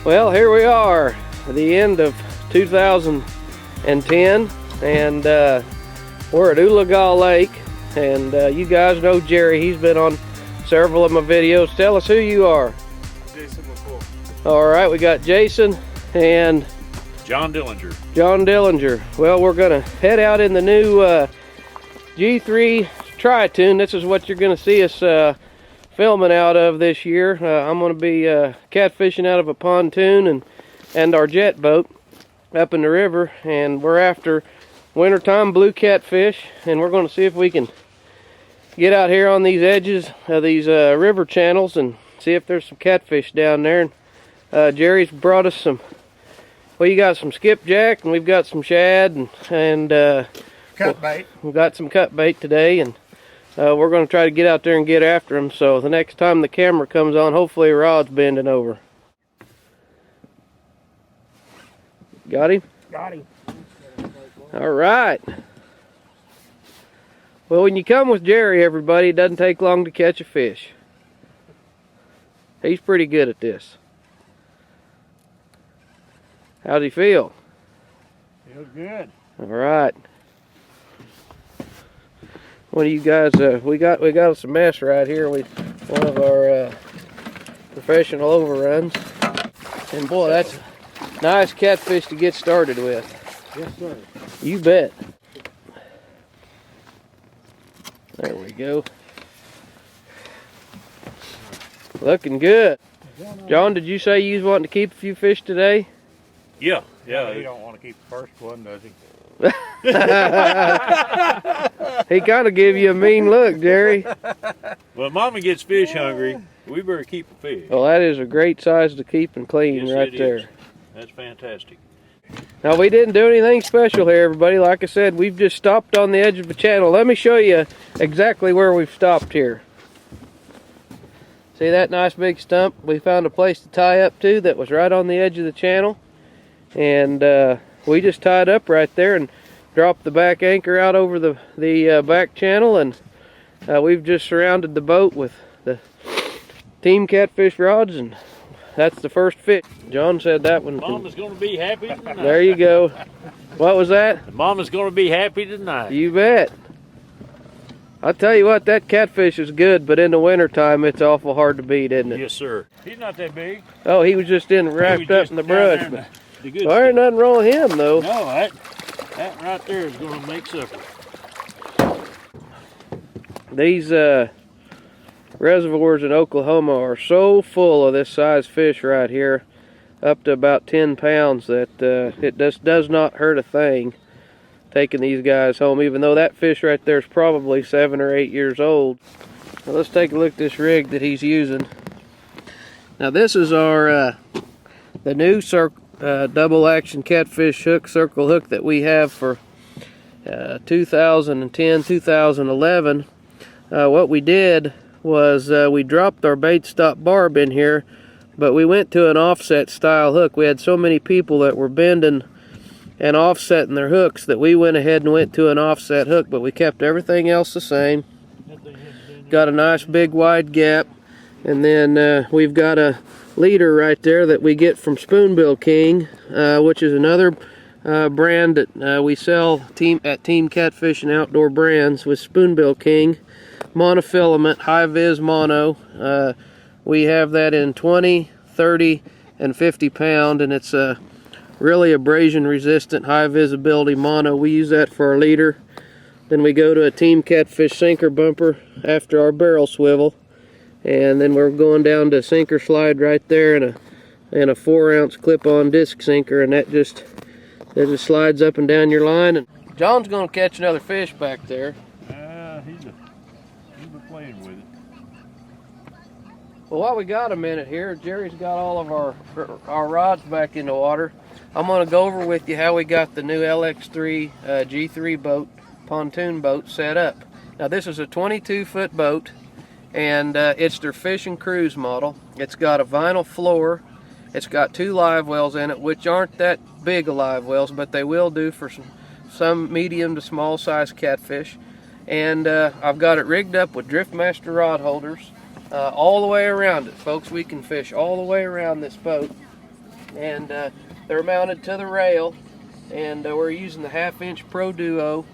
Well, here we are at the end of 2010, and we're at Oologaha Lake, and you guys know Jerry. He's been on several of my videos. Tell us who you are. Jason McCool. All right, we got Jason and John Dillinger. John Dillinger. Well, we're gonna head out in the new G3 Tri-Tune. This is what you're gonna see us filming out of this year. I'm going to be catfishing out of a pontoon and our jet boat up in the river, and we're after wintertime blue catfish, and we're going to see if we can get out here on these edges of these river channels and see if there's some catfish down there. And Jerry's brought us some, well, you got some skipjack, and we've got some shad, and cut bait. We've got some cut bait today, and we're going to try to get out there and get after them. So the next time the camera comes on, hopefully a rod's bending over. Got him? Got him. All right. Well, when you come with Jerry, everybody, it doesn't take long to catch a fish. He's pretty good at this. How's he feel? Feels good. All right. What do you guys? We got us a mess right here. One of our professional overruns, and boy, that's nice catfish to get started with. Yes, sir. You bet. There we go. Looking good. John, did you say you was wanting to keep a few fish today? Yeah. He don't want to keep the first one, does he? He kind of gave you a mean look, Jerry. Well, Mama gets fish hungry. We better keep the fish. Well, that is a great size to keep and clean. Yes, right it there. is. That's fantastic. Now, we didn't do anything special here, everybody. Like I said, we've just stopped on the edge of the channel. Let me show you exactly where we've stopped here. See that nice big stump? We found a place to tie up to that was right on the edge of the channel. And we just tied up right there and dropped the back anchor out over the back channel, and we've just surrounded the boat with the team catfish rods, and that's the first fish. John said that one. Mama's going to be happy tonight. There you go. What was that? Mama's going to be happy tonight. You bet. I'll tell you what, that catfish is good, but in the wintertime, it's awful hard to beat, isn't it? Yes, sir. He's not that big. Oh, he was just wrapped up in the brush. But The good there ain't nothing wrong with him, though. No, that right there is going to make supper. These reservoirs in Oklahoma are so full of this size fish right here, up to about 10 pounds, that it just does not hurt a thing taking these guys home, even though that fish right there is probably 7 or 8 years old. Now let's take a look at this rig that he's using. Now this is our the new double action catfish hook, circle hook, that we have for 2010, 2011. What we did was we dropped our bait stop barb in here, but we went to an offset style hook. We had so many people that were bending and offsetting their hooks that we went ahead and went to an offset hook, but we kept everything else the same. Got a nice big wide gap, and then we've got a leader right there that we get from Spoonbill King, which is another brand that we sell at Team Catfish and Outdoor Brands with Spoonbill King. Monofilament, high vis mono. We have that in 20, 30, and 50 pound, and it's really abrasion resistant, high visibility mono. We use that for our leader. Then we go to a Team Catfish sinker bumper after our barrel swivel. And then we're going down to sinker slide right there, and a 4-ounce clip-on disc sinker, and that just slides up and down your line. And John's going to catch another fish back there. He's been playing with it. Well, while we got a minute here, Jerry's got all of our rods back in the water. I'm going to go over with you how we got the new LX3 G3 boat, pontoon boat, set up. Now this is a 22-foot boat, and it's their fish and cruise model. It's got a vinyl floor. It's got 2 live wells in it, which aren't that big of live wells, but they will do for some medium to small size catfish. And I've got it rigged up with Driftmaster rod holders all the way around it, folks. We can fish all the way around this boat. and they're mounted to the rail, and we're using the 1/2-inch Pro Duo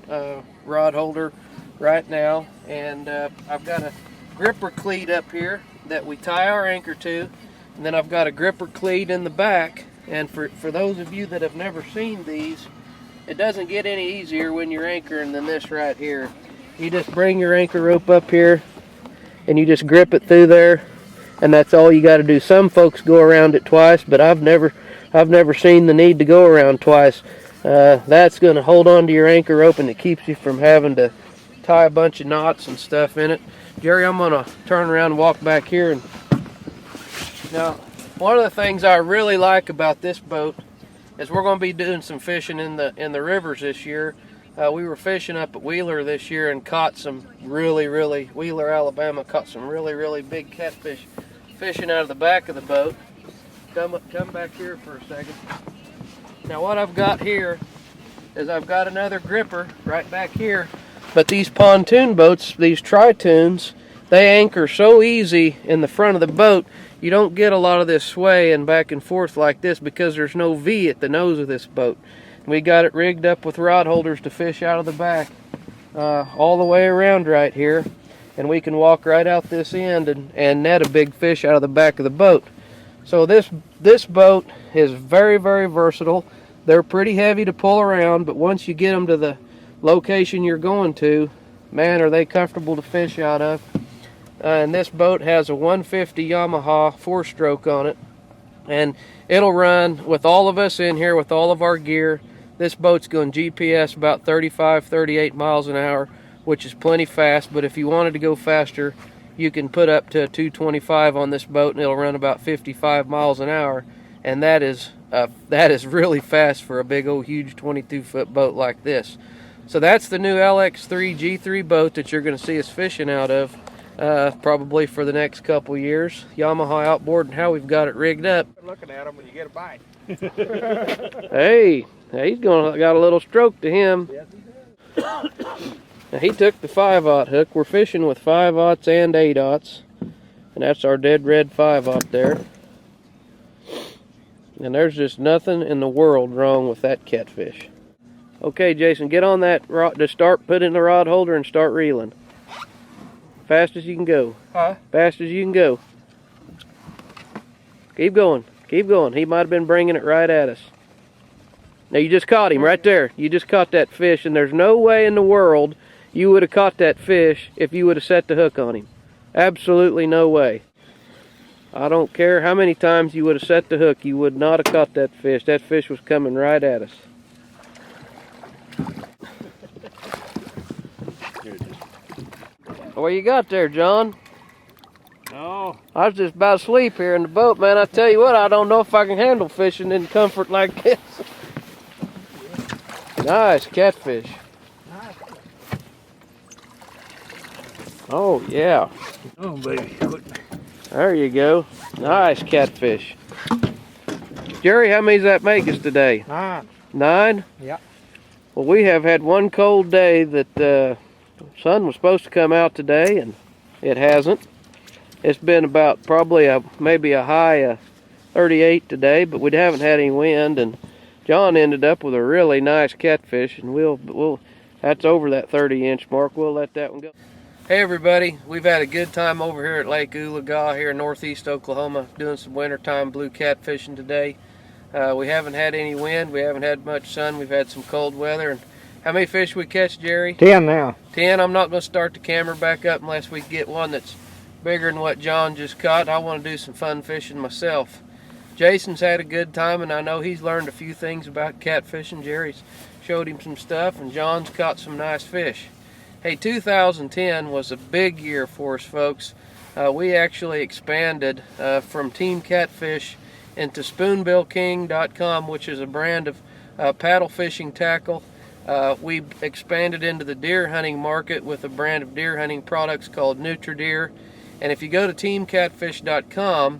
rod holder right now, and I've got a gripper cleat up here that we tie our anchor to, and then I've got a gripper cleat in the back. And for those of you that have never seen these, it doesn't get any easier when you're anchoring than this right here. You just bring your anchor rope up here and you just grip it through there, and that's all you got to do. Some folks go around it twice, but I've never seen the need to go around twice. That's going to hold on to your anchor rope, and it keeps you from having to tie a bunch of knots and stuff in it. Jerry, I'm going to turn around and walk back here. And now, one of the things I really like about this boat is we're going to be doing some fishing in the rivers this year. We were fishing up at Wheeler this year and caught some Wheeler, Alabama, caught some really big catfish fishing out of the back of the boat. Come back here for a second. Now what I've got here is I've got another gripper right back here, but these pontoon boats, these tri-toons, they anchor so easy in the front of the boat. You don't get a lot of this sway and back and forth like this because there's no V at the nose of this boat. We got it rigged up with rod holders to fish out of the back all the way around right here, and we can walk right out this end and net a big fish out of the back of the boat. So this boat is very versatile. They're pretty heavy to pull around, but once you get them to the location you're going to, man, are they comfortable to fish out of. And this boat has a 150 Yamaha 4-stroke on it, and it'll run with all of us in here with all of our gear. This boat's going GPS about 35-38 miles an hour, which is plenty fast, but if you wanted to go faster, you can put up to 225 on this boat and it'll run about 55 miles an hour, and that is really fast for a big old huge 22-foot boat like this. So that's the new LX3 G3 boat that you're going to see us fishing out of probably for the next couple years. Yamaha outboard and how we've got it rigged up. Looking at them when you get a bite. Hey, he's got a little stroke to him. Yes, he does. Now, he took the 5/0 hook. We're fishing with 5/0s and 8/0s, and that's our dead red 5/0 there. And there's just nothing in the world wrong with that catfish. Okay, Jason, get on that rod. Just start putting the rod holder and start reeling. Fast as you can go. Huh? Fast as you can go. Keep going. Keep going. He might have been bringing it right at us. Now you just caught him right there. You just caught that fish, and there's no way in the world you would have caught that fish if you would have set the hook on him. Absolutely no way. I don't care how many times you would have set the hook, you would not have caught that fish. That fish was coming right at us. What you got there, John? Oh, I was just about to sleep here in the boat, man. I tell you what, I don't know if I can handle fishing in comfort like this. Nice catfish. Oh, yeah. oh baby. There you go. Nice catfish. Jerry, how many does that make us today? 9. 9? Yeah. Well, we have had one cold day that the sun was supposed to come out today, and it hasn't. It's been about probably maybe a high of 38 today, but we haven't had any wind, and John ended up with a really nice catfish, and we'll that's over that 30-inch mark. We'll let that one go. Hey everybody, we've had a good time over here at Lake Oologaha here in northeast Oklahoma doing some wintertime blue catfishing today. We haven't had any wind, we haven't had much sun, we've had some cold weather. And how many fish we catch, Jerry? 10 now. 10. I'm not going to start the camera back up unless we get one that's bigger than what John just caught. I want to do some fun fishing myself. Jason's had a good time, and I know he's learned a few things about catfishing. Jerry's showed him some stuff, and John's caught some nice fish. Hey, 2010 was a big year for us, folks. We actually expanded from Team Catfish into SpoonbillKing.com, which is a brand of paddle fishing tackle. We expanded into the deer hunting market with a brand of deer hunting products called Nutrideer. And if you go to teamcatfish.com,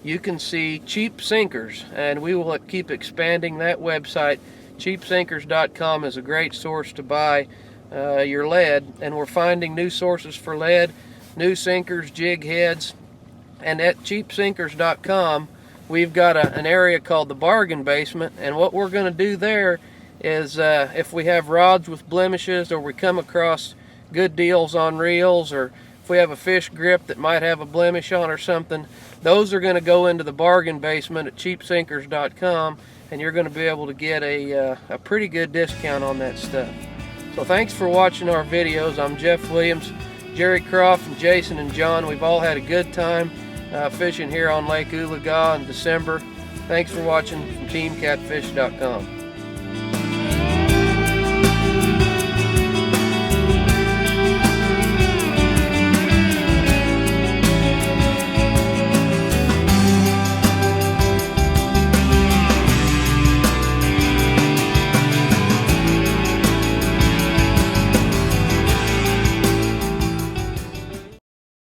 you can see cheap sinkers, and we will keep expanding that website. Cheapsinkers.com is a great source to buy your lead, and we're finding new sources for lead, new sinkers, jig heads, and at cheapsinkers.com we've got an area called the bargain basement, and what we're going to do there is if we have rods with blemishes, or we come across good deals on reels, or if we have a fish grip that might have a blemish on or something, those are going to go into the bargain basement at cheapsinkers.com, and you're going to be able to get a pretty good discount on that stuff. So thanks for watching our videos. I'm Jeff Williams, Jerry Kropff, and Jason and John. We've all had a good time fishing here on Lake Oologaha in December. Thanks for watching from teamcatfish.com.